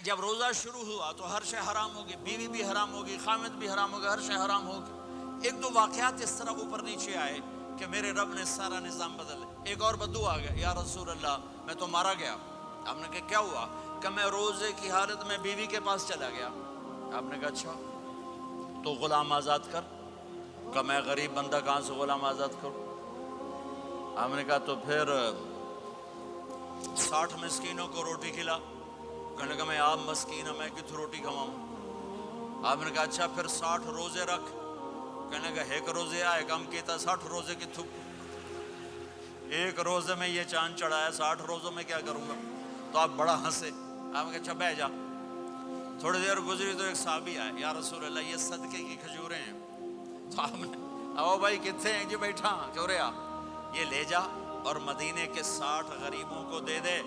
جب روزہ شروع ہوا تو ہر شے حرام ہوگی، بیوی بھی حرام ہوگی، خامد بھی حرام ہوگا، ہر شے حرام ہوگی۔ ایک دو واقعات اس طرح اوپر نیچے آئے کہ میرے رب نے سارا نظام بدل۔ ایک اور بدو آ گیا، یا رسول اللہ میں تو مارا گیا۔ آپ نے کہا کیا ہوا؟ کہ میں روزے کی حالت میں بیوی کے پاس چلا گیا۔ آپ نے کہا اچھا تو غلام آزاد کر۔ کہ میں غریب بندہ کہاں سے غلام آزاد کروں؟ آپ نے کہا تو پھر 60 مسکینوں کو روٹی کھلا۔ کہنے لگا میں آپ مسکین ہوں، میں کتوں روٹی کھواؤں؟ آپ نے کہا اچھا پھر 60 روزے رکھ۔ کہنے لگا ایک روزے آئے کم کیتا، 60 روزے کتوں؟ ایک روزے میں یہ چاند چڑھایا، 60 روزوں میں کیا کروں گا؟ تو آپ بڑا ہنسے۔ آپ نے کہا اچھا بیٹھ جا۔ تھوڑی دیر گزری تو ایک صحابی آئے، یا رسول اللہ یہ صدقے کی کھجوریں ہیں۔ تو آپ نے او بھائی کتنے ہیں؟ جی بیٹھا کیوں رہا؟ یہ لے جا اور مدینے کے 60 غریبوں کو دے دے۔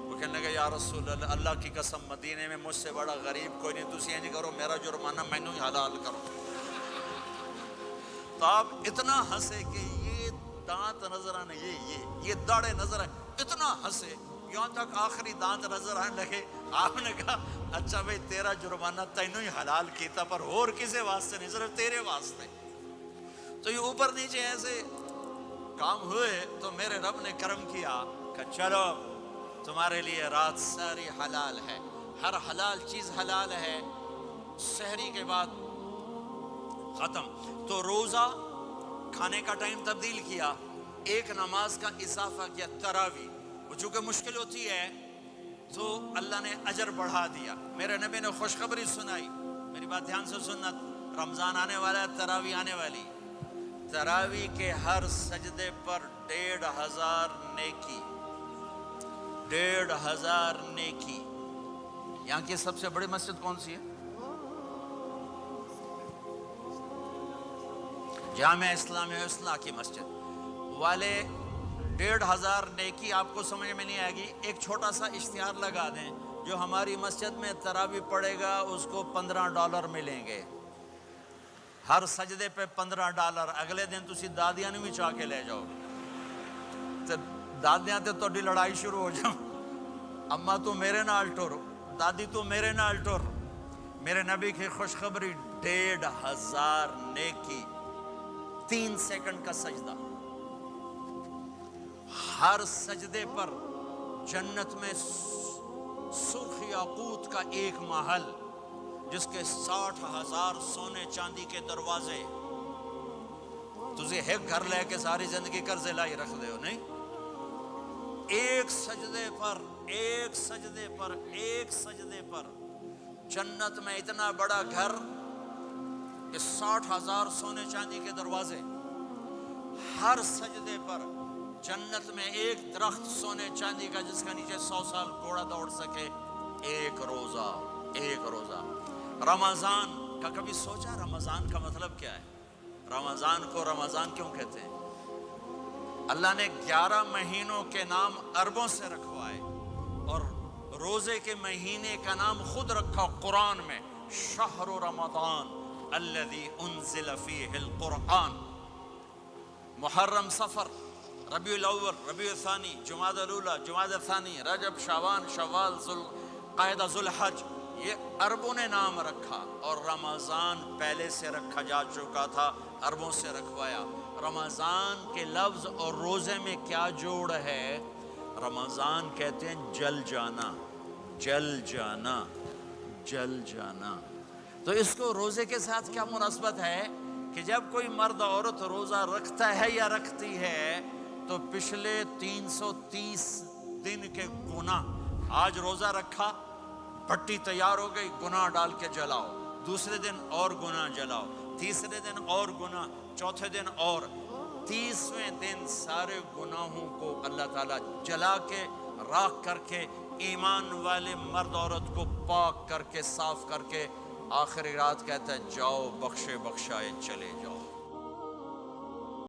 وہ کہنے لگا یا رسول اللہ اللہ کی قسم مدینے میں مجھ سے بڑا غریب کوئی نہیں، تسی انج کرو میرا جرمانہ مینوں ہی حلال کرو۔ تو آپ اتنا ہنسے کہ یہ دانت نظر آنے، یہ داڑے نظر آئے، اتنا ہنسے یہاں تک آخری دانت نظر آنے لگے۔ آپ نے کہا اچھا بھائی تیرا جرمانہ تینوں ہی حلال کیتا، پر اور کسے واسطے نہیں، صرف تیرے واسطے۔ تو یہ اوپر نیچے ایسے کام ہوئے تو میرے رب نے کرم کیا کہ چلو تمہارے لیے رات ساری حلال ہے، ہر حلال چیز حلال ہے۔ سحری کے بعد ختم۔ تو روزہ کھانے کا ٹائم تبدیل کیا، ایک نماز کا اضافہ کیا، تراویح۔ وہ چونکہ مشکل ہوتی ہے تو اللہ نے اجر بڑھا دیا۔ میرے نبی نے خوشخبری سنائی، میری بات دھیان سے سننا، رمضان آنے والا ہے، تراویح آنے والی۔ تراویح کے ہر سجدے پر 1500 نیکی، 1500 نیکی۔ یہاں کی سب سے بڑی مسجد کون سی ہے؟ جامعہ اسلامیہ اصلاح کی مسجد والے۔ 1500 نیکی آپ کو سمجھ میں نہیں آئے گی۔ ایک چھوٹا سا اشتہار لگا دیں، جو ہماری مسجد میں تراویح پڑھے گا اس کو $15 ملیں گے، ہر سجدے پہ $15۔ اگلے دن تسی دادیاں نے بھی چاہ کے لے جاؤ، دادیاں تے تھوڑی لڑائی شروع ہو جاؤ، اماں تو میرے نال ٹر، دادی تو میرے نال ٹر۔ میرے نبی کی خوشخبری، 1500 نیکی، 3 سیکنڈ کا سجدہ۔ ہر سجدے پر جنت میں سرخ یاقوت کا ایک محل، جس کے 60,000 سونے چاندی کے دروازے۔ تجھے ایک گھر لے کے ساری زندگی قرضے لائی رکھ دے ہو نہیں؟ ایک سجدے پر، ایک سجدے پر، ایک سجدے پر جنت میں اتنا بڑا گھر کہ 60,000 سونے چاندی کے دروازے۔ ہر سجدے پر جنت میں ایک درخت سونے چاندی کا جس کا نیچے 100 سال گھوڑا دوڑ سکے۔ ایک روزہ، ایک روزہ۔ رمضان کا کبھی سوچا رمضان کا مطلب کیا ہے؟ رمضان کو رمضان کیوں کہتے ہیں؟ اللہ نے 11 مہینوں کے نام عربوں سے رکھوائے اور روزے کے مہینے کا نام خود رکھا قرآن میں، شہر رمضان الذی انزل فیہ القرآن۔ محرم، صفر، ربیع الاول، ربیع الثانی، جمادی الاولی، جمادی الثانی، رجب، شعبان، شوال، ذوالقعدہ، ذوالحج، یہ عربوں نے نام رکھا۔ اور رمضان پہلے سے رکھا جا چکا تھا، عربوں سے رکھوایا۔ رمضان کے لفظ اور روزے میں کیا جوڑ ہے؟ رمضان کہتے ہیں جل جانا، جل جانا، جل جانا۔ تو اس کو روزے کے ساتھ کیا مناسبت ہے کہ جب کوئی مرد عورت روزہ رکھتا ہے یا رکھتی ہے تو پچھلے 330 دن کے گناہ، آج روزہ رکھا، پٹی تیار ہو گئی، گناہ ڈال کے جلاؤ، دوسرے دن اور گناہ جلاؤ، تیسرے دن اور گناہ، چوتھے دن اور، 30ویں دن سارے گناہوں کو اللہ تعالیٰ جلا کے، راکھ کر کے، ایمان والے مرد عورت کو پاک کر کے، صاف کر کے، آخری رات کہتا ہے جاؤ بخشے بخشائے چلے جاؤ۔